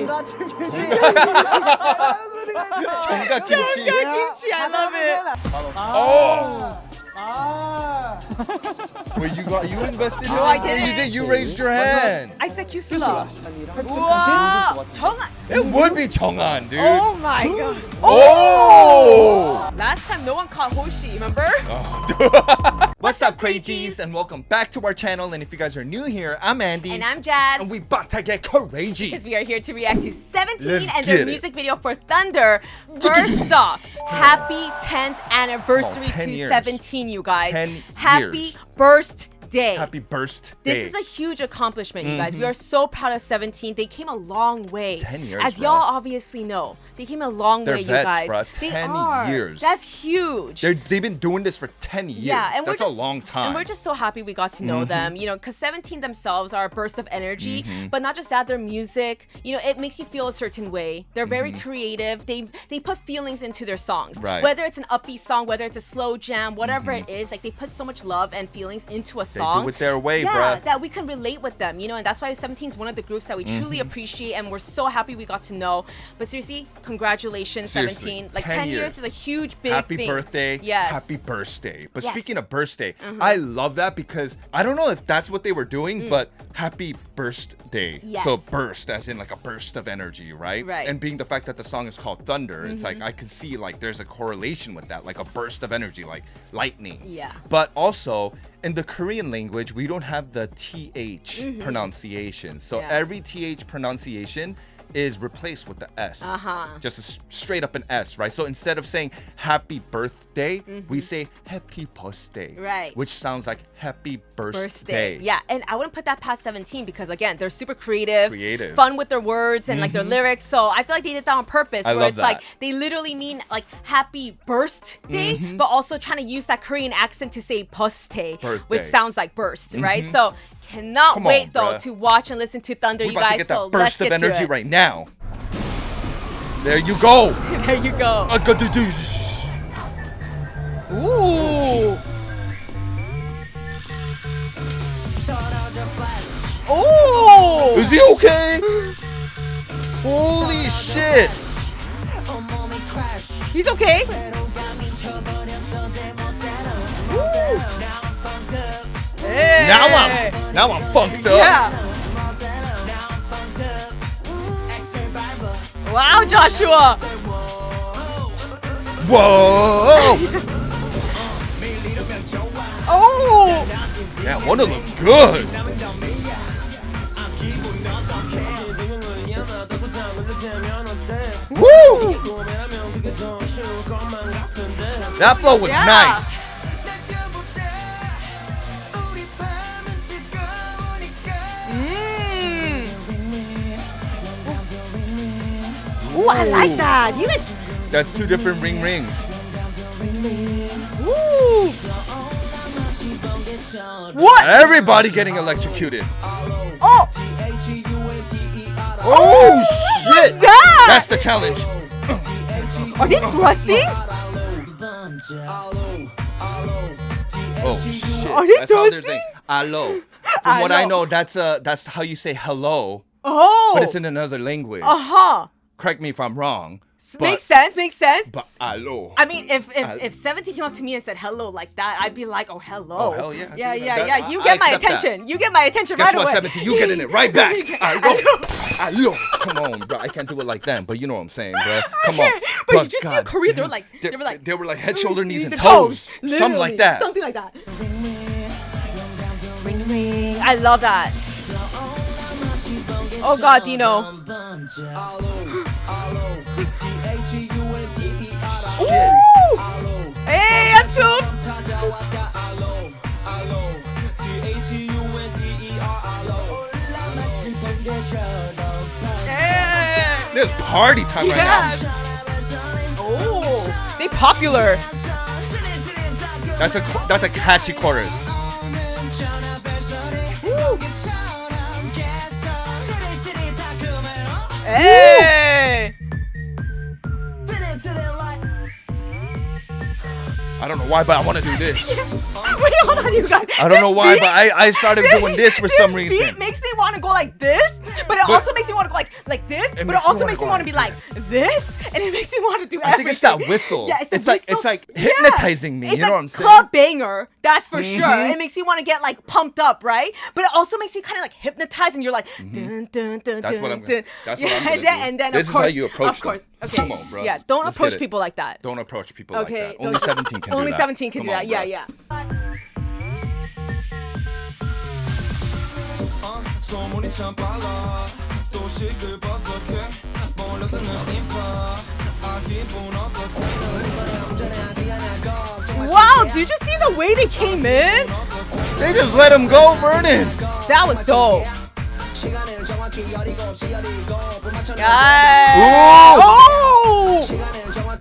정각 kimchi. kimchi, I love it. Oh. Wait, you invested in No, I it? didn't. You did. You raised your hand. I said Kyusula. 우와, 정한. It would be 정한, dude. Oh my god. Oh! Last time no one caught Hoshi, remember? What's up, crazies, and welcome back to our channel. And if you guys are new here, I'm Andy. And I'm Jazz. And we about to get crazy. Because we are here to react to 17 Let's and get their it. music video for Thunder. First off, happy 10th anniversary 10 to years. 17, you guys. 10 happy years. birthday. Happy birthday. This is a huge accomplishment, you guys. We are so proud of 17. They came a long way. 10 years, As bro. y'all obviously know, they came a long They're way, vets, you guys. bro. They 10 are. years. That's huge. They've been doing this for 10 years. Yeah, and That's we're a just, long time. And we're just so happy we got to know them, you know, because 17 themselves are a burst of energy. But not just that, their music, you know, it makes you feel a certain way. They're very creative. They put feelings into their songs. Right. Whether it's an upbeat song, whether it's a slow jam, whatever it is, like they put so much love and feelings into a song. They do it their way, yeah, bruh. that we can relate with them, you know, and that's why 17 is one of the groups that we truly appreciate, and we're so happy we got to know. But seriously, congratulations, Seriously, 17. Like 10 10 years years. is a huge, big Happy thing. birthday. Yes. Happy birthday. But Yes. speaking of birthday, I love that because I don't know if that's what they were doing, but happy birthday. Yes. So burst as in like a burst of energy, right? Right. And being the fact that the song is called Thunder, it's like I can see like there's a correlation with that, like a burst of energy, like lightning. Yeah. But also in the Korean language, we don't have the TH pronunciation. So Yeah. every TH pronunciation is replaced with the S. Just straight up an S, right? So instead of saying happy birthday, we say happy birthday. Right. Which sounds like happy birthday. Yeah, and I wouldn't put that past 17 because again, they're super creative, fun with their words and like their lyrics. So I feel like they did that on purpose. I where love it's that. like they literally mean like happy birthday, but also trying to use that Korean accent to say birthday, which Birthday. sounds like burst, right? So cannot Come wait on, though bruh. to watch and listen to Thunder, We're you about guys. to get that So let's burst get of energy to it. right now. There you go. There you go. I got to do. Ooh. Ooh. Is he okay? Holy shit. He's okay. Hey. Now I'm funked up. Yeah. Wow, Joshua. Whoa. Oh. Yeah, wanna look good. Woo! That flow was Yeah. nice. Ooh, I like that. You guys. That's two different rings. Ooh. What? Everybody getting electrocuted. Oh. Oh shit! that? That's the challenge. Are they thrusting? Oh shit! Are they That's how they're thrusting? saying hello. From what I Hello. know, that's how you say hello, Oh. but it's in another language. Uh-huh. Correct me if I'm wrong. Makes sense. Makes sense. But hello. I mean, if 17 came up to me and said hello like that, I'd be like, oh, hello. Oh, hell yeah. Yeah, Dude, yeah, that- yeah. You I get my accept that. attention. You get my attention Guess right what, away. 17? You getting it right back. Hello. Come on, bro. I can't do it like them, but you know what I'm saying, bro. Come on. But you just see in Korea, they were like head, shoulder, knees, and and toes. Something Literally, like that. Something like that. Ring, ring. I love that. Oh God, Dino. Ooh! Hey, that's Oops. Hey. There's party time right Yeah. now. Oh, they popular. That's a catchy chorus. Hey. I don't know why, but I want to do this. Wait, hold on, you guys. I don't know why, but I started doing this for some reason. Beat makes me want to go like this. But it also makes me want to go like this. But it also makes me want to be like this, and it makes me want to do everything. I think it's that whistle. Yeah, it's like hypnotizing me. It's you know like what I'm saying? club banger, that's for sure. It makes you want to get like pumped up, right? But it also makes you kind of like hypnotized, and you're like, dun, dun, dun, That's dun, what I'm dun. gonna. That's what I'm gonna do. And then This of course, is how you approach of course. them. Okay. Come on, bro. Yeah, don't Let's approach get it. people like that. Don't approach people like Okay. that. Only 17 can do that. Only 17 can do Come that. on, Yeah, bro. yeah. 소문이 참 빨라 또 시끌 벅적해 몰려드는 인파 아 기분 어떡해 Wow, did you see the way they came in? They just let him go, Vernon. That was dope. 시간을 정확히 17시 17분 오! Oh!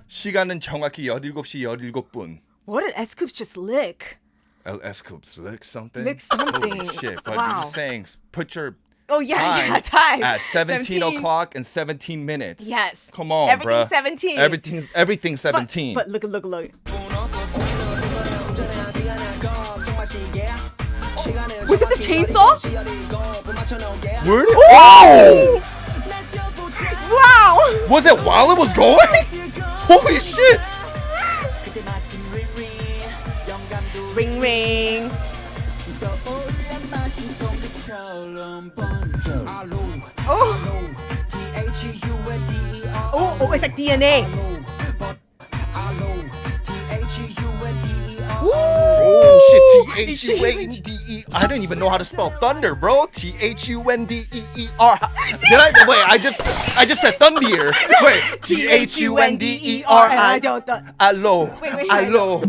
시간은 정확히 17시 17분. What did S-Coops just lick? S Coops lick something? Lick something. Holy shit. But Wow. you're just saying, put your time at 17 o'clock and 17 minutes. Yes. Come on, Everything's bruh. 17. Everything's 17. But look. Was it the chainsaw? Where did Oh! Wow! Was it while it was going? Holy shit. Ring ring. Oh, it's like DNA. Oh shit, Thuandere. I didn't even know how to spell thunder, bro. Thuandere. Did I? Wait, I just said thunder. Wait, Thuandere. Allo. Wait. Allo.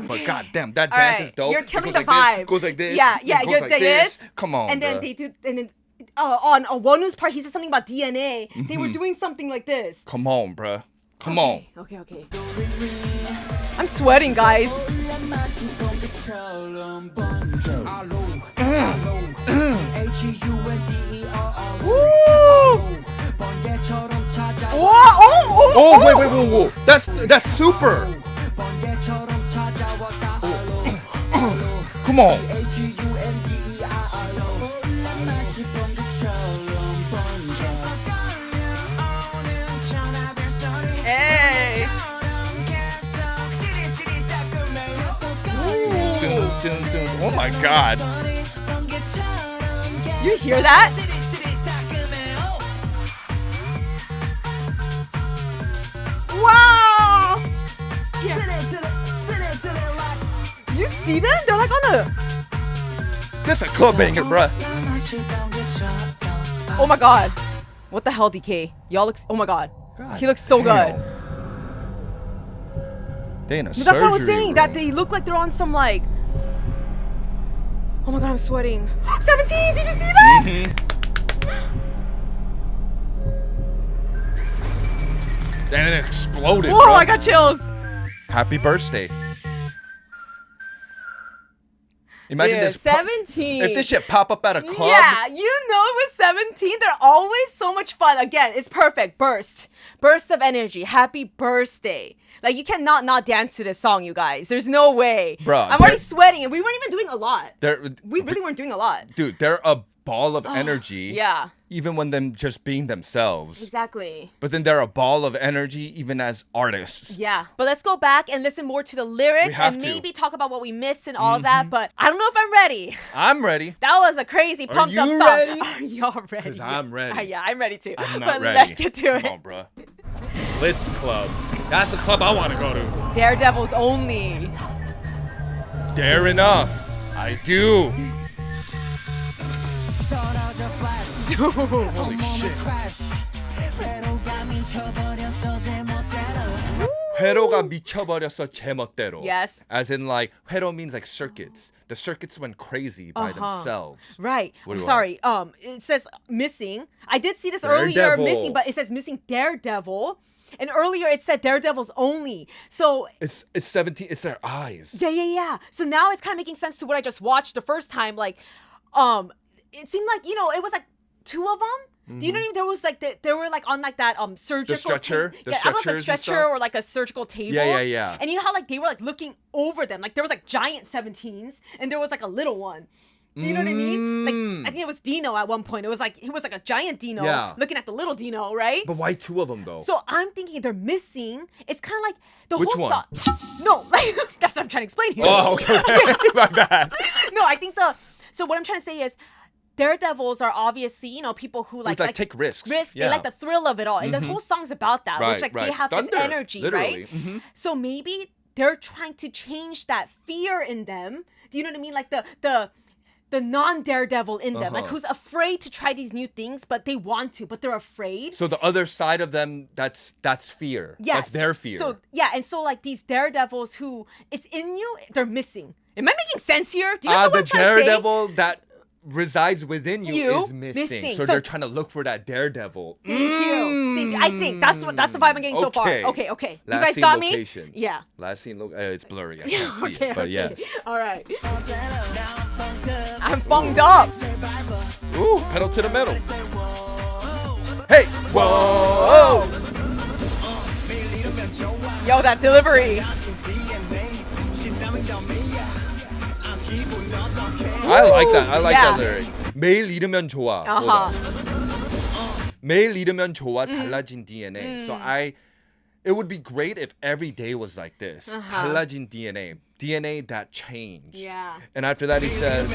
But goddamn, that dance is dope. You're killing It the goes like vibe. This, goes like this. Yeah, it goes you're like this. Come on, And then bruh. they do, and then on Wonu's part, he said something about DNA. They were doing something like this. Come on, bruh. Come on. Okay. I'm sweating, guys. Whoa. That's super. Come on. Hey. Oh my god. You hear that? Wow! You see them? They're like on a... This a club banger, bruh. Oh my god. What the hell, DK? Y'all look... Oh my god. He looks so good. They in a But that's what I was surgery saying. room. That they look like they're on some like... Oh my god, I'm sweating. 17! Did you see that? And it exploded, Whoa, bro. I got chills. Happy birthday. Imagine Dude, this. 17. If this shit pop up at a club. Yeah, you know with 17, they're always so much fun. Again, it's perfect. Burst of energy. Happy birthday. Like, you cannot not dance to this song, you guys. There's no way. Bruh, I'm already sweating, and we weren't even doing a lot. They're, We really weren't doing a lot. dude, they're a ball of energy. Yeah. Even when them just being themselves. Exactly. But then they're a ball of energy even as artists. Yeah. But let's go back and listen more to the lyrics We have and to. maybe talk about what we missed and all of that. But I don't know if I'm ready. I'm ready. That was a crazy pumped up you song. ready? Are y'all ready? 'Cause I'm ready. Yeah, I'm ready too. I'm not but ready. let's get to it. Come on, bro. Blitz Club. That's the club I want to go to. Daredevils only. Dare enough. I do. Holy shit. 회로가 미쳐버렸어 제멋대로. Yes. As in like 회로 means like circuits. The circuits went crazy by themselves. Right. What do you Sorry. It says missing. I did see this earlier, Daredevil. missing, but it says missing Daredevil. And earlier it said Daredevils only. So It's 17. It's their eyes. yeah. So now it's kind of making sense to what I just watched the first time. Like, it seemed like, you know, it was like two of them. Do you know what I mean? There was like they were like on like that surgical stretcher? The I don't know if a stretchers and stretcher stuff? or like a surgical table. Yeah. And you know how like they were like looking over them. Like there was like giant 17s and there was like a little one. Do you know what I mean? Like, I think it was Dino at one point. It was like, he was like a giant Dino looking at the little Dino, right? But why two of them though? So I'm thinking they're missing. It's kind of like the Which whole one? song. No, like, that's what I'm trying to explain here. Oh, okay. My bad. No, I think so what I'm trying to say is, daredevils are obviously, you know, people who like take risks. They like the thrill of it all. And the whole song's about that, which like they have Thunder, this energy, literally. right? So maybe they're trying to change that fear in them. Do you know what I mean? Like the non-daredevil in them, like who's afraid to try these new things, but they want to, but they're afraid. So the other side of them, that's fear. Yes. That's their fear. So yeah, and so like these daredevils who it's in you, they're missing. Am I making sense here? Do you know what I'm trying to say? The daredevil that resides within you is missing. So they're trying to look for that daredevil. Thank you. I think that's the vibe I'm getting so far. Okay. You Last guys scene got location. me? Yeah. Last scene it's blurry. I can't see it, but yes. All right. I'm bunged up. Ooh, pedal to the metal. Hey, whoa! Yo, that delivery. I like that. I like that lyric. 매일 잃으면 좋아. 매일 잃으면 좋아. 달라진 DNA. So it would be great if every day was like this. 달라진 DNA. DNA that changed. Yeah. And after that he says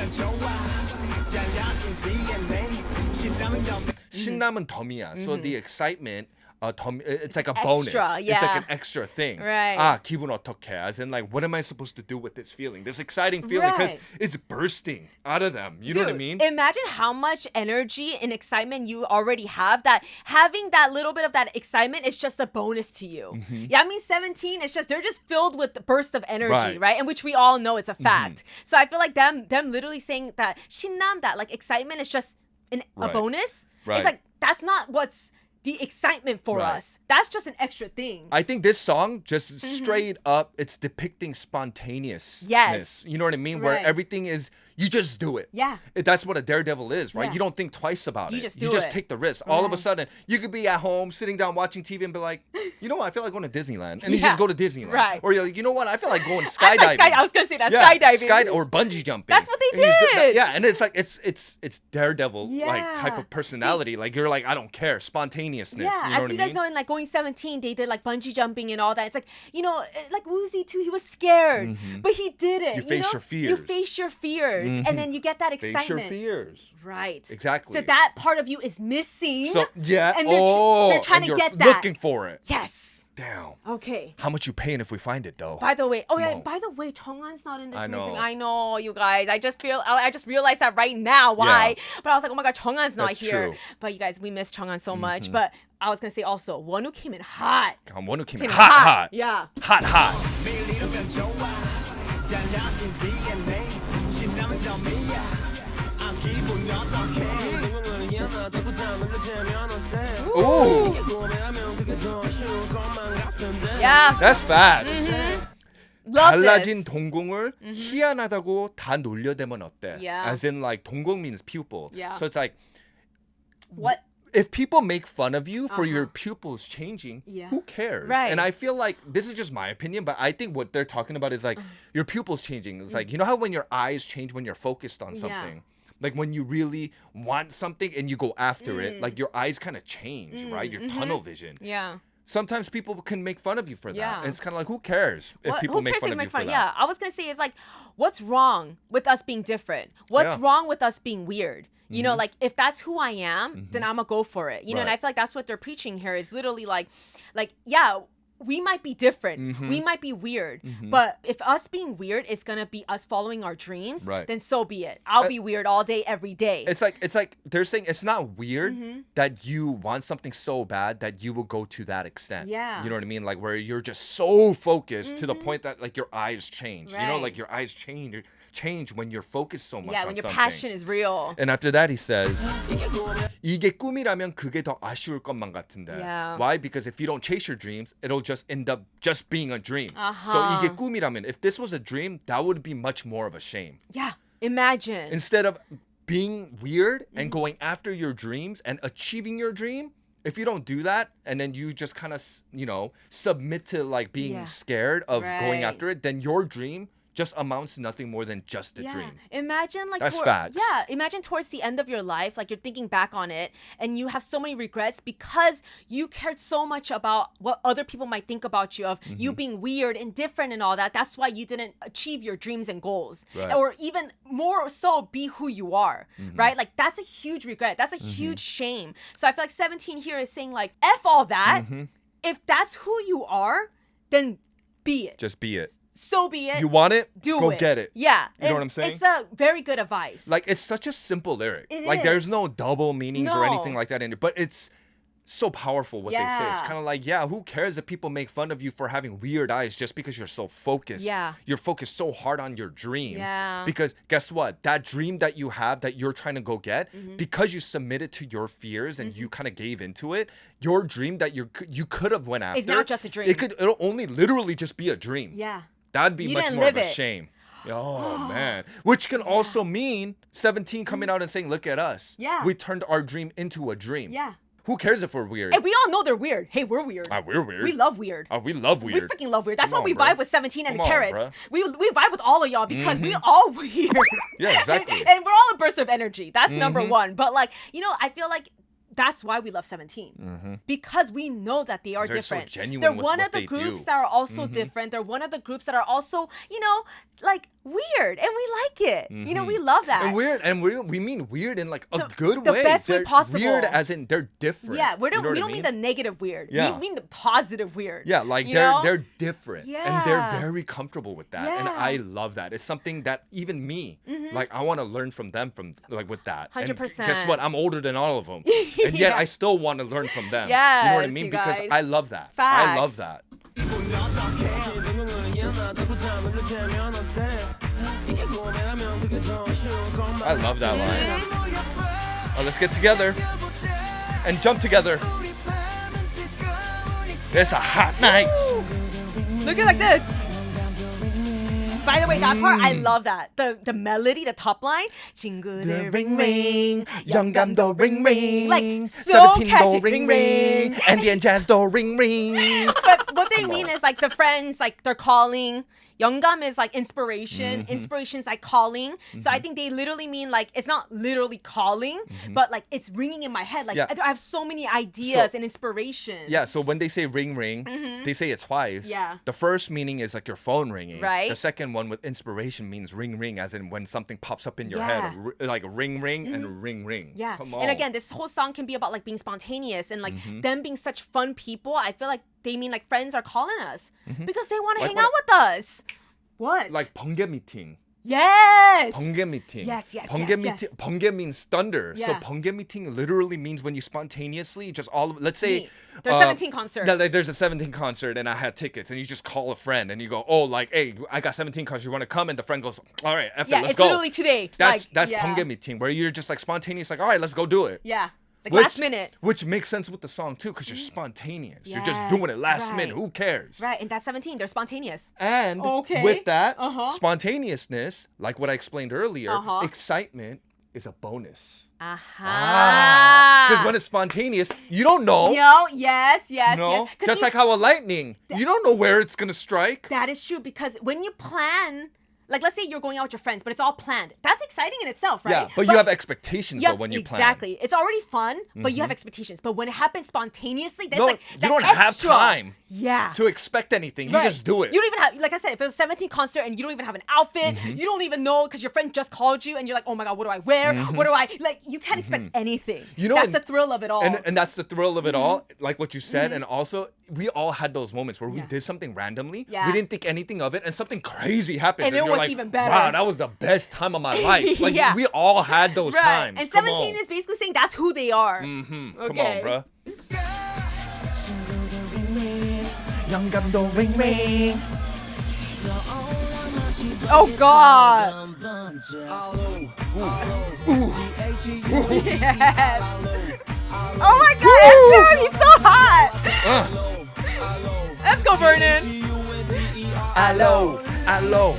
신남은 덤이야. So the excitement it's like a bonus. Extra, It's like yeah. an extra thing. Right. 기분 어떡해? As in like, what am I supposed to do with this feeling? This exciting feeling because Right. it's bursting out of them. You know what I mean? Imagine how much energy and excitement you already have, that having that little bit of that excitement is just a bonus to you. Yeah, I mean 17, it's just, they're just filled with the burst of energy, right? And which we all know it's a fact. So I feel like them literally saying that 신남, that like excitement is just a bonus. Right. It's like, that's not what's the excitement for us. That's just an extra thing. I think this song just straight up, it's depicting spontaneousness. Yes. You know what I mean? Where everything is, you just do it. Yeah. That's what a daredevil is, right? Yeah. You don't think twice about it. You just you do just it. take the risk. All of a sudden, you could be at home, sitting down, watching TV and be like, you know what? I feel like going to Disneyland. And you just go to Disneyland. Right. Or you're like, you know what? I feel like going I skydiving. was going to say that, skydiving. Or bungee jumping. That's what they And you just do that. did. Yeah, and it's like, it's daredevil like type Yeah. of personality. Like you're like, I don't care. Spontaneousness. Yeah, you know as what you I guys mean? know, in like going 17, they did like bungee jumping and all that. It's like, you know, like Woozy too, he was scared, but he did it. You face know? your fears. You face your fears, and then you get that excitement. Face your fears. Right. Exactly. So that part of you is missing. So yeah, and they're trying and to you're get that. looking for it. Yes. Damn. Okay. How much you paying if we find it though? By the way, Mo. by the way, Chong'an's not in this I know. missing. I know, you guys. I just realized that right now. Why? But I was like, oh my god, Chong'an's not That's here. true. But you guys, we miss Chong'an so much. But I was gonna say also, Wonu came in hot. One who came in Came in hot. Yeah. Hot. Ooh, Yeah. that's fast. Love 달라진 this. 동공을 희한하다고 다 놀려대면 어때? Yeah. As in like 동공 means pupil. Yeah. So it's like What? if people make fun of you for your pupils changing, Yeah. who cares? Right. And I feel like this is just my opinion, but I think what they're talking about is like your pupils changing. It's like, you know how when your eyes change when you're focused on something? Like when you really want something and you go after it, like your eyes kind of change, right? Your tunnel vision. Yeah. Sometimes people can make fun of you for that. Yeah. And it's kind of like, who cares if What- people who make cares fun if of they you make for fun? that? Yeah, I was gonna say, it's like, what's wrong with us being different? What's Yeah. wrong with us being weird? You know, like if that's who I am, then I'm gonna go for it. You know, and I Right. feel like that's what they're preaching here. Is literally like, yeah, we might be different, we might be weird, but if us being weird is gonna be us following our dreams, Right. then so be it. I'll be weird all day, every day. It's like they're saying it's not weird that you want something so bad that you will go to that extent. Yeah. You know what I mean? Like where you're just so focused to the point that like your eyes change. You know, Right. like your eyes change when you're focused so much yeah, on when your something. passion is real. And after that he says 이게 꿈이라면 그게 더 아쉬울 것만 같은데. Yeah. Why? Because if you don't chase your dreams, it'll just end up just being a dream. So Uh-huh. 이게 꿈이라면 if this was a dream, that would be much more of a shame. Yeah, imagine. Instead of being weird and going after your dreams and achieving your dream, if you don't do that and then you just kind of, you know, submit to like being Yeah. scared of going Right. after it, then your dream just amounts to nothing more than just a Yeah. dream. Imagine like That's facts. Yeah, imagine towards the end of your life, like you're thinking back on it and you have so many regrets because you cared so much about what other people might think about you of you being weird and different and all that. That's why you didn't achieve your dreams and goals. Right. Or even more so be who you are, right? Like that's a huge regret. That's a huge shame. So I feel like 17 here is saying like F all that. If that's who you are, then be it. Just be it. So be it. You want it? Do Go it. get it. Yeah. You know what I'm saying? It's a very good advice. Like, it's such a simple lyric. It like, is. there's no double meanings or No. anything like that in it. But it's so powerful what they say. It's Yeah. kind of like, yeah, who cares if people make fun of you for having weird eyes just because you're so focused? Yeah. You're focused so hard on your dream. Yeah. Because guess what? That dream that you have that you're trying to go get, because you submitted to your fears and you kind of gave into it, your dream that you could have went after. It's not just a dream. It'll only literally just be a dream. Yeah. That'd be You much didn't more of live a it. shame. Oh man. Which can also mean 17 coming out and saying, look at us. Yeah. We turned our dream into a dream. Yeah. Who cares if we're weird? And we all know they're weird. Hey, we're weird. We're weird. We love weird. We love We weird. freaking love weird. That's Come why we on, bro. vibe with 17 and Come the on, carrots. bruh. We vibe with all of y'all because we all weird. Yeah, exactly. and we're all a burst of energy. That's number one. But like, I feel like that's why we love 17 because we know that they are They're so different. genuine They're with one what of the they groups do. that are also different. They're one of the groups that are also, like weird, and we like it. We love that. And we mean weird in like a good the way. best way They're possible. Weird as in they're different. Yeah, we You know don't what I mean the negative weird. Yeah. We mean the positive weird. Yeah, like you they're know? they're different, and Yeah. they're very comfortable with that, and Yeah. I love that. It's something that even me, like I want to learn from them with that. And 100%. guess what? I'm older than all of them, and yet Yeah. I still want to learn from them. You know what I Yes, mean? you Because guys. I love that. I love Facts. that. I love that line. Oh, let's get together and jump together. It's a hot night. Look at like this. By the way, that part, I love that. The melody, the top line. 친구들 ring ring. 영감도 ring ring. Like, so 17 catchy. do ring ring. Andy and Jazz do ring ring. But what they mean is like the friends, like they're calling. 영감 is like inspiration. Inspiration's like calling. So I think they literally mean like it's not literally calling, but like it's ringing in my head. Like Yeah. I have so many ideas So- and inspiration. Yeah, so when they say ring ring, they say it twice. Yeah. The first meaning is like your phone ringing. Right. The second one with inspiration means ring ring, as in when something pops up in your Yeah. head. Like ring ring and ring ring. Yeah. Come on. And again, this whole song can be about like being spontaneous and like them being such fun people. I feel like they mean like friends are calling us because they want to Like hang what- out with us. What? like 번개 meeting. yes. 번개 meeting. Yes, yes, 번개 yes, meeting. yes. 번개 means thunder. So Yeah. 번개 meeting literally means when you spontaneously just let's say Meet. There's 17 concert. Like there's a 17 concert and I had tickets and you just call a friend and you go, oh, like, hey, I got 17 concert. You want to come? And the friend goes, all right, F it, Yeah, let's it's go. literally today. That's yeah. 번개 meeting where you're just like spontaneous, like, all right, let's go do it. Yeah. Like last minute. Which makes sense with the song too, because you're spontaneous. You're just Yes, doing it last right. minute. Who cares? Right. And that's 17. They're spontaneous. And Okay. with that, Uh-huh. spontaneousness, like what I explained earlier, Uh-huh. excitement is a bonus. Aha. Because when it's spontaneous, you don't know. Yo, yes, yes, No, yes. 'Cause just you- like how a lightning, you don't know where it's gonna strike. that is true because when you plan, like let's say you're going out with your friends, but it's all planned. That's exciting in itself, right? Yeah, but you have expectations yeah, though when you plan. exactly. It's already fun, but you have expectations. But when it happens spontaneously, then No, like you that don't have extra. time Yeah. to expect anything. You Right. just do it. You don't even have, like I said, if it was a 17 concert and you don't even have an outfit, Mm-hmm. you don't even know because your friend just called you and you're like, oh my God, what do I wear? What do I, like, you can't expect anything. Mm-hmm. You know, that's and- the thrill of it all. And that's the thrill of it all, like what you said. And also, we all had those moments where we Yeah. did something randomly. Yeah. We didn't think anything of it, and something crazy happens. And it you're was like, even better. Wow, that was the best time of my life. Like, Yeah. we all had those right. times. And Come 17 on. is basically saying that's who they are. Come Okay. on, bruh. 영감도 ring ring. Oh God. Yes. Oh my God, F2, he's so hot. Let's go, Vernon. Allo, allo.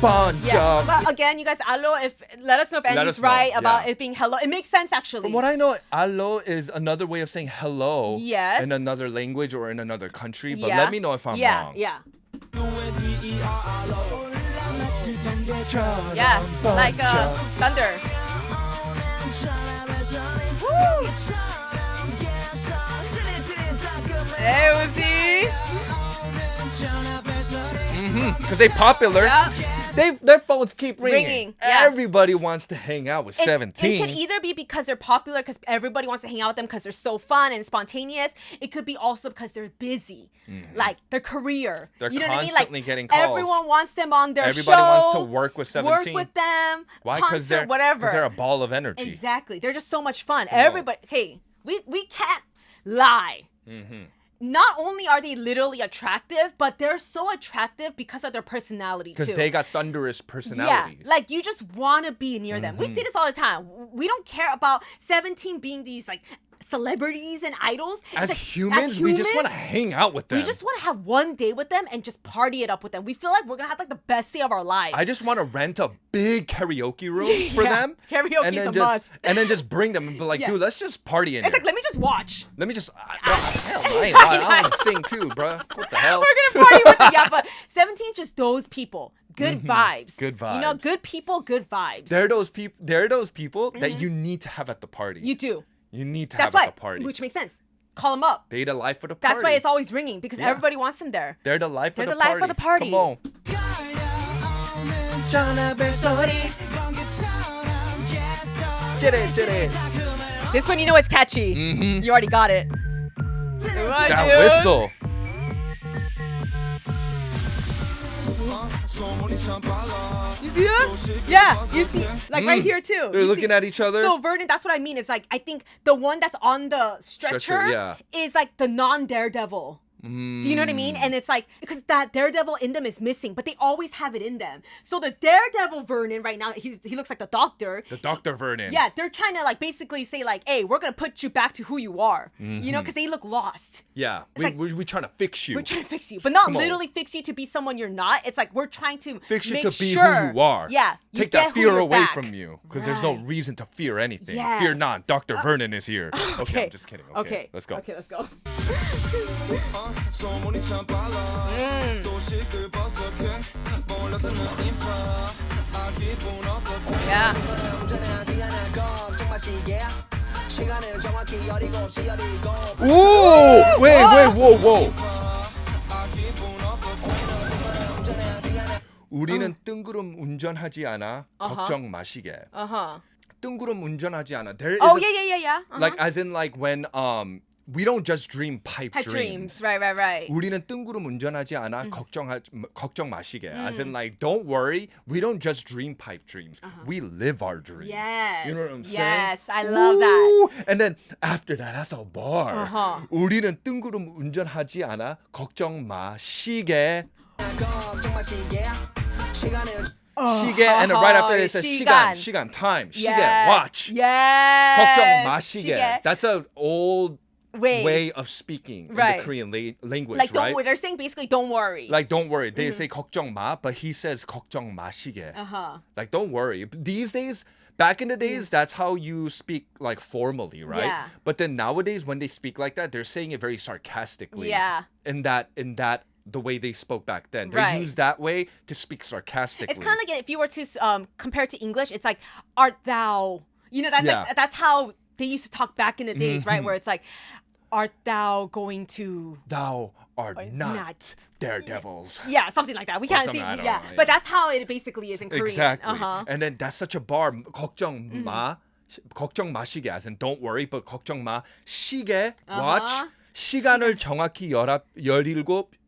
Bon Yeah, job. but again, you guys, allo, let us know if Andy's us know, right about yeah. it being hello. It makes sense actually. From what I know, allo is another way of saying hello Yes. in another language or in another country. But Yeah. let me know if I'm yeah, wrong. Yeah. Yeah, like thunder. Woo! Hey, Uzi. Because they popular. Yeah. Their phones keep ringing. Ringing, yeah. Everybody wants to hang out with 17. It could either be because they're popular, because everybody wants to hang out with them because they're so fun and spontaneous. It could be also because they're busy, like their career. They're you know what I mean? constantly Like getting calls. everyone wants them on their Everybody show. wants to work with 17. Work with them. Why? Because Concert, whatever. they're a ball of energy. Exactly. They're just so much fun. Everybody. Hey, we can't lie. Not only are they literally attractive, but they're so attractive because of their personality too. Because they got thunderous personalities. Yeah, like you just want to be near them. We see this all the time. We don't care about 17 being these like celebrities and idols. It's As like, humans, we just want to hang out with them. We just want to have one day with them and just party it up with them. We feel like we're gonna have like the best day of our lives. I just want to rent a big karaoke room for them. Karaoke is a must. And then just bring them and be like, dude, let's just party in It's here. like, let me just watch. Let me just. Hell, I want to sing too, bro. What the hell? We're gonna party with them. Yeah, but 17 is just those people. Good vibes. Good vibes. You know, good people, good vibes. They're those people. They're those people that you need to have at the party. You do. You need to That's have why, at the party. which makes sense. Call them up. They the life of the party. That's why it's always ringing because Yeah. everybody wants them there. They're the life They're of the the life party. of the party. Come on. This one, you know it's catchy. You already got it. That whistle. You see that? Yeah, you see, like right here too. They're You looking see- at each other. So Vernon, that's what I mean. It's like I think the one that's on the stretcher yeah. is like the non-daredevil. Do you know what I mean? And it's like because that daredevil in them is missing, but they always have it in them. So the daredevil Vernon right now, he looks like the doctor. The Dr. Vernon. Yeah, they're trying to like basically say like, hey, we're gonna put you back to who you are. You know, because they look lost. Yeah. It's like- We're trying to fix you. We're trying to fix you, but not Come on. literally fix you to be someone you're not. It's like we're trying to Fix you make to be sure, who you are. Yeah, you Take get that who fear you're away back. from you. Because there's no Right. reason to fear anything. Yes. Fear not. Dr. Vernon is here. Okay, I'm just kidding. Okay. Let's go. Okay, let's go. Yeah. Ooh! Wait, whoa. 우리는 뜬구름 운전하지 않아. 걱정 마시게. 뜬구름 운전하지 않아. There is Oh a- yeah. like as in like when we don't just dream pipe Pipe dreams. dreams. Right. 우리는 뜬구름 운전하지 않아. 걱정 마시게. As in like don't worry, we don't just dream pipe dreams. We live our dreams. Yes. You know what I'm saying? Yes, I love that. Ooh. And then after that, that's a bar. 우리는 뜬구름 운전하지 않아. 걱정 마시게. 시계, and then right after it says 시간, time, 시계, watch. Yes. 걱정 마시게. 시계. That's an old way of speaking in Right. the Korean language, Like right? they're saying basically don't worry. Like don't worry. They say 걱정 마, but he says 걱정 마시게. Like don't worry. These days, back in the days, that's how you speak like formally, right? Yeah. But then nowadays, when they speak like that, they're saying it very sarcastically. Yeah. In that the way they spoke back then. They Right. use that way to speak sarcastically. It's kind of like if you were to compare to English, it's like art thou. You know, that's Yeah. like, that's how they used to talk back in the days, right? Where it's like, art thou going to? Thou art not not. daredevils. Yeah, something like that. We can't something, see. I don't Yeah, know, yeah. but that's how it basically is in Korean. Exactly. Uh-huh. And then that's such a bar. 걱정 마. 걱정 마시게. As in don't worry, but 걱정 마. 시계, watch. 시간을 정확히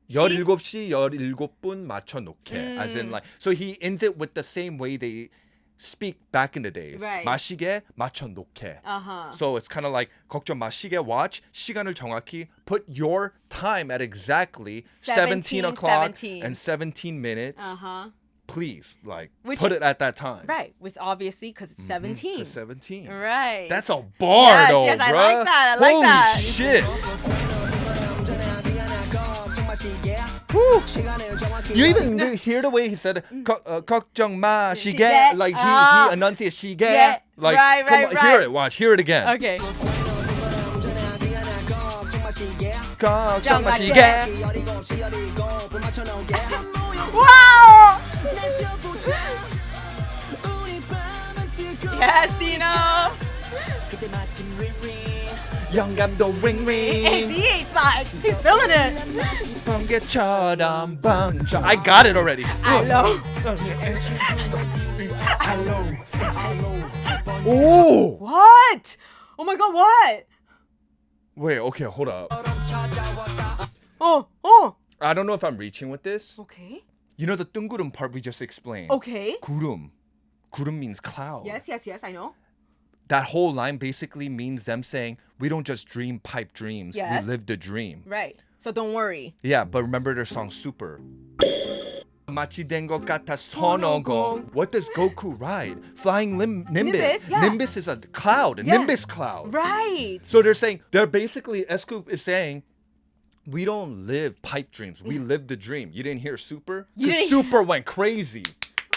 17시 17분 맞춰 놓게. As in like, so he ends it with the same way they speak back in the days. Right. 마시게 맞춰 놓게. So it's kind of like 걱정 마시게, watch. 시간을 정확히 put your time at exactly 17 o'clock 17. and 17 minutes. Please, like, Which- put it at that time. Right, which obviously because it's 17. It's 17. Right. That's a bar, Yes, though, yes, I bruh. like that, I like Holy that. shit. Woo. You even hear the way he said 걱정 마 시계. 시계. Like he enunciates 시계. Yeah. Like Right, come on, right. hear it. Watch. Hear it again. Okay. 걱정 마 시계. 시계. Wow! Yes, Dino. 영감도 Hey, ring D8 side. He's feeling it. 번개처럼 번져. I got it already. Hello. Oh! What? Oh my god, what? Wait, okay, hold up. Oh. I don't know if I'm reaching with this. Okay. You know the 뜬구름 part we just explained? Okay. 구름. 구름 means cloud. Yes, I know. That whole line basically means them saying, we don't just dream pipe dreams, Yes. we live the dream. Right. So don't worry. Yeah, but remember their song Super. 마치 된 것 같아 선호공. What does Goku ride? Flying Nimbus. Nimbus, yeah. Nimbus is a cloud, a Yeah. Nimbus cloud. Right. So they're basically, S-Scoop is saying, we don't live pipe dreams, we live the dream. You didn't hear Super? You Because didn't- Super went crazy.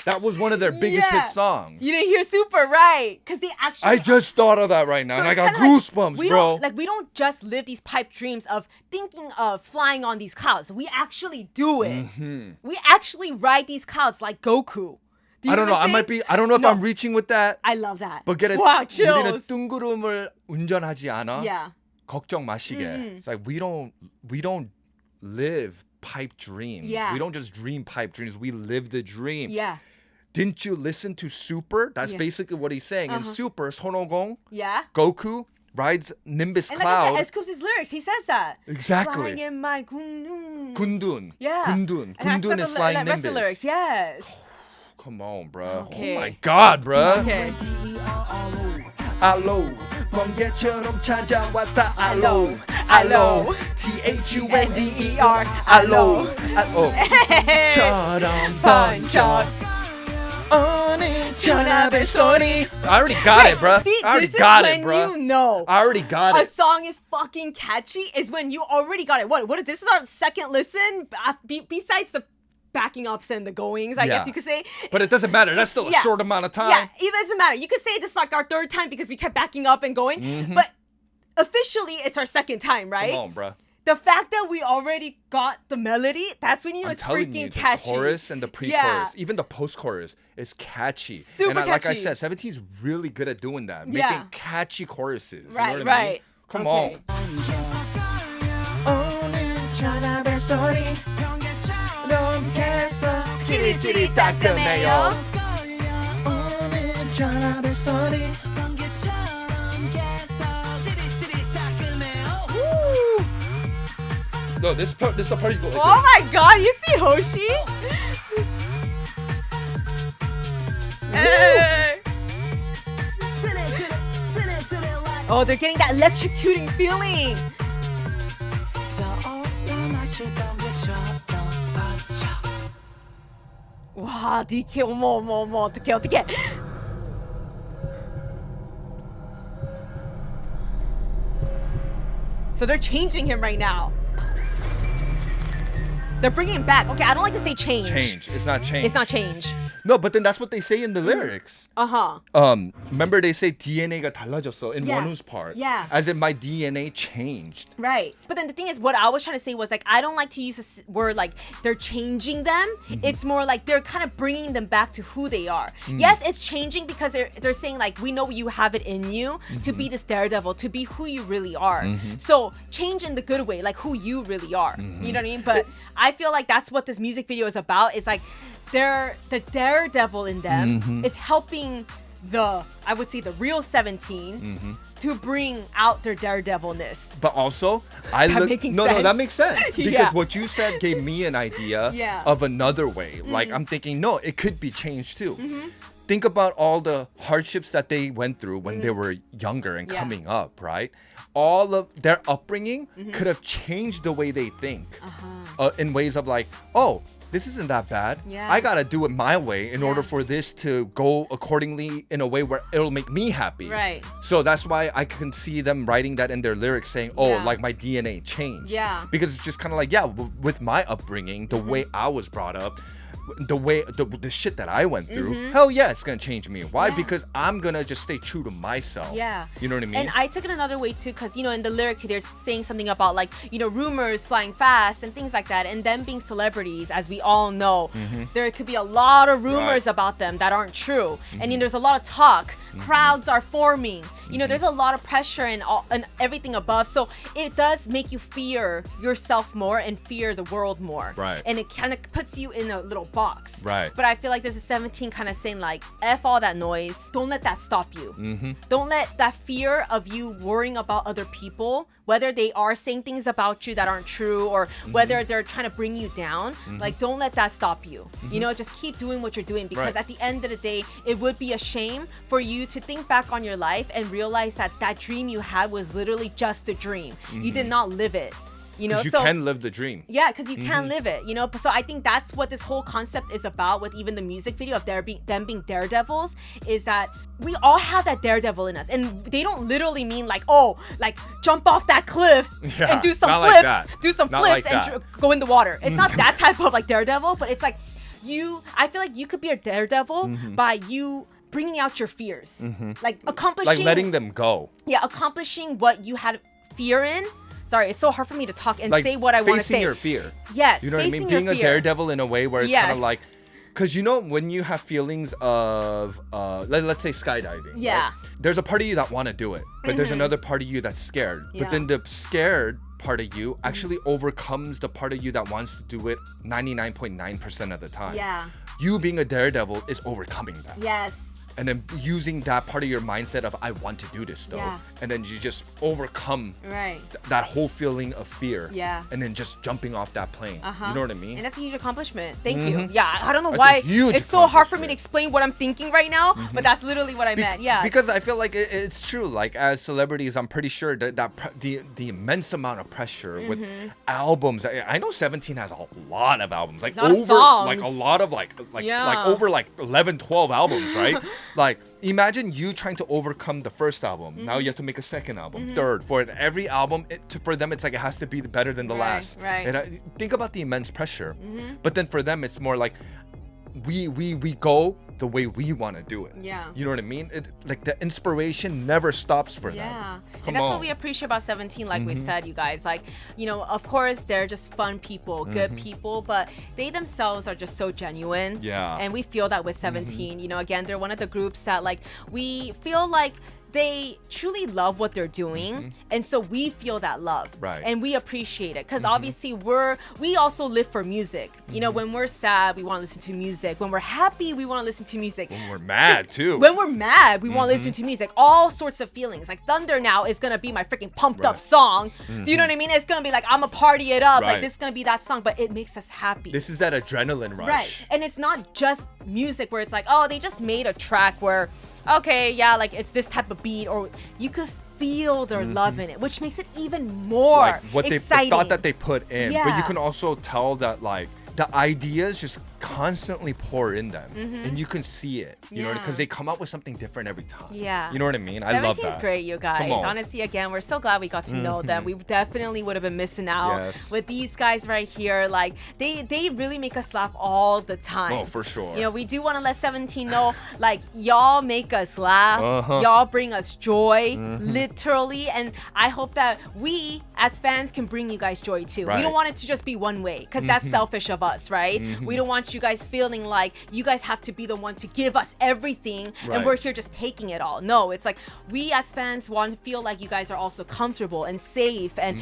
That was one of their biggest Yeah. hit songs. You didn't hear Super, right? Because they actually. I just thought of that right now, So and I it's got kinda like, goosebumps, we bro. we don't just live these pipe dreams of thinking of flying on these clouds. We actually do it. We actually ride these clouds like Goku. Do you I don't know. what I'm saying? I don't know if No. I'm reaching with that. I love that. But get it. Wow, 우리는 chills. 뜬구름을 운전하지 않아. Yeah. 걱정 마시게. It's like we don't live pipe dreams. Yeah. We don't just dream pipe dreams. We live the dream. Yeah. Didn't you listen to Super? That's Yeah. basically what he's saying. In Super, 손오공, Yeah. Goku rides Nimbus And cloud. like I said, S-Scoop's lyrics, he says that. Exactly. Flying in my 군둔. 군둔. Yeah. 군둔. And I 군둔 forgot is the flying rest of the Nimbus. lyrics, yes. Come on, bro. Okay. Oh my God, bro. Okay. 알로 번개처럼 찾아왔다 알로, 알로 THUNDER 알로 처럼 번져 오늘 전화벨 소리. I already got it, bro. See, I already this got is it, when bro. you know I already got a it. song is fucking catchy is when you already got it. What if this is our second listen besides the backing ups and the goings, I guess Yeah. you could say. But it doesn't matter. That's still a Yeah. short amount of time. Yeah, it doesn't matter. You could say this is like our third time because we kept backing up and going, but officially it's our second time, right? Come on, bro. The fact that we already got the melody, that's when you know I'm it's telling freaking you, the catchy. chorus and the pre-chorus, Yeah. even the post-chorus is catchy. Super and like I catchy. said, 17 is really good at doing that, Yeah. making catchy choruses. You Right, know what I mean? right. Come Okay. on. 찌릿찌릿 따끔해요. 오늘 전화벨 소리. No, this is the part you go like Oh my god, you see Hoshi? Hey. Oh, they're getting that electrocuting feeling. 와, DK 어머 어떡해. So they're changing him right now. They're bringing him back. Okay, I don't like to say change. Change. It's not change. It's not change. No, but then that's what they say in the lyrics. Uh-huh. Remember they say DNA가 달라졌어 in Yeah. Wonwoo's part. Yeah. As in my DNA changed. Right. But then the thing is, what I was trying to say was like, I don't like to use this word like they're changing them. It's more like they're kind of bringing them back to who they are. Yes, it's changing because they're saying like, we know you have it in you to be this daredevil, to be who you really are. So change in the good way, like who you really are. You know what I mean? But I feel like that's what this music video is about. It's like the daredevil in them is helping I would say the real 17 to bring out their daredevilness. But also, making no, sense? that makes sense because Yeah. what you said gave me an idea Yeah. of another way. Like I'm thinking, no, it could be changed too. Think about all the hardships that they went through when they were younger and Yeah. coming up, right? All of their upbringing could have changed the way they think in ways of like, oh, this isn't that bad. Yeah. I gotta do it my way in order Yeah. for this to go accordingly in a way where it'll make me happy. Right. So that's why I can see them writing that in their lyrics saying, oh, Yeah. like my DNA changed. Yeah. Because it's just kind of like, yeah, with my upbringing, the way I was brought up, the shit that I went through, hell yeah, it's gonna change me. Why? Because I'm gonna just stay true to myself. Yeah. You know what I mean? And I took it another way too, because in the lyric too, they're saying something about like rumors flying fast and things like that, and them being celebrities, as we all know, there could be a lot of rumors about them that aren't true, and there's a lot of talk. Crowds are forming. There's a lot of pressure and everything above, so it does make you fear yourself more and fear the world more. Right. And it kind of puts you in a little box. Right. But I feel like this is 17 kind of saying like, F all that noise. Don't let that stop you. Don't let that fear of you worrying about other people, whether they are saying things about you that aren't true or whether they're trying to bring you down, like don't let that stop you. Just keep doing what you're doing, because at the end of the day, it would be a shame for you to think back on your life and realize that that dream you had was literally just a dream. You did not live it. You can live the dream. Yeah, because you can live it, So I think that's what this whole concept is about with even the music video of them being daredevils, is that we all have that daredevil in us. And they don't literally mean like, oh, like jump off that cliff and do some flips, and go in the water. It's not that type of like daredevil, but it's like I feel like you could be a daredevil by you bringing out your fears, like accomplishing, like letting them go. Yeah, accomplishing what you had fear in. Sorry, it's so hard for me to talk and like say what I want to say. Facing your fear. Yes, you know what I mean? facing your Being a fear. daredevil in a way where it's kind of like, because when you have feelings of, let's say skydiving. Yeah. Right? There's a part of you that want to do it, but there's another part of you that's scared. Yeah. But then the scared part of you actually overcomes the part of you that wants to do it 99.9% of the time. Yeah. You being a daredevil is overcoming that. Yes. And then using that part of your mindset of I want to do this though, and then you just overcome that whole feeling of fear, and then just jumping off that plane. You know what I mean? And that's a huge accomplishment. Thank you. Yeah, I don't know why it's so hard for me to explain what I'm thinking right now, but that's literally what I meant. Yeah, because I feel like it's true. Like as celebrities, I'm pretty sure that the immense amount of pressure with albums. I know 17 has a lot of albums, like over songs. like a lot of like over like 11, 12 albums, right? Like imagine you trying to overcome the first album. Now you have to make a second album, third, fourth. Every album, for them, it's like it has to be better than the last. Right. And think about the immense pressure. But then for them, it's more like we go the way we want to do it. Yeah. You know what I mean? Like the inspiration never stops for them. Yeah. And that's what we appreciate about 17, like we said, you guys. Like, of course, they're just fun people, good people, but they themselves are just so genuine. Yeah. And we feel that with 17. Again, they're one of the groups that, like, we feel like they truly love what they're doing, and so we feel that love, and we appreciate it, because obviously we also live for music. When we're sad, we want to listen to music. When we're happy, we want to listen to music. When we're mad too. When we're mad, we want to listen to music. All sorts of feelings. Like Thunder now is gonna be my freaking pumped up song. Do you know what I mean? It's gonna be like, I'm a party it up. Like this is gonna be that song, but it makes us happy. This is that adrenaline rush. Right. And it's not just music where it's like, oh, they just made a track where, okay, yeah, like it's this type of beat, or you could feel their love in it, which makes it even more like what exciting. the thought that they put in. But you can also tell that like the ideas just constantly pour in them, and you can see it, you know, because they come up with something different every time. Yeah. You know what I mean? I love that. 17 is great, you guys. Honestly, again, we're so glad we got to know them. We definitely would have been missing out with these guys right here. Like, they really make us laugh all the time. Oh, for sure. We do want to let 17 know, like, y'all make us laugh. Y'all bring us joy, literally. And I hope that we, as fans, can bring you guys joy, too. We don't want it to just be one way, because that's selfish of us, right? We don't want you guys feeling like you guys have to be the one to give us everything and we're here just taking it all. No, it's like we as fans want to feel like you guys are also comfortable and safe, and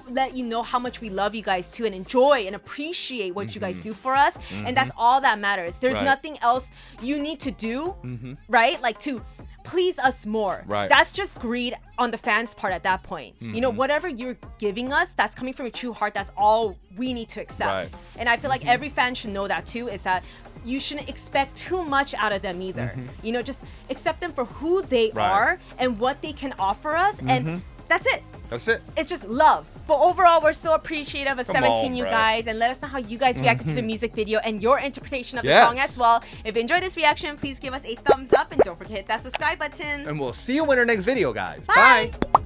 let you know how much we love you guys too, and enjoy and appreciate what you guys do for us. And that's all that matters. There's nothing else you need to do, right? Like to please us more. That's just greed on the fans' part at that point. Whatever you're giving us, that's coming from your true heart. That's all we need to accept. And I feel like every fan should know that too, is that you shouldn't expect too much out of them either. Just accept them for who they are and what they can offer us, and that's it. That's it. It's just love. But overall, we're so appreciative of 17, you guys, and let us know how you guys reacted to the music video and your interpretation of the song as well. If you enjoyed this reaction, please give us a thumbs up, and don't forget to hit that subscribe button. And we'll see you in our next video, guys. Bye. Bye.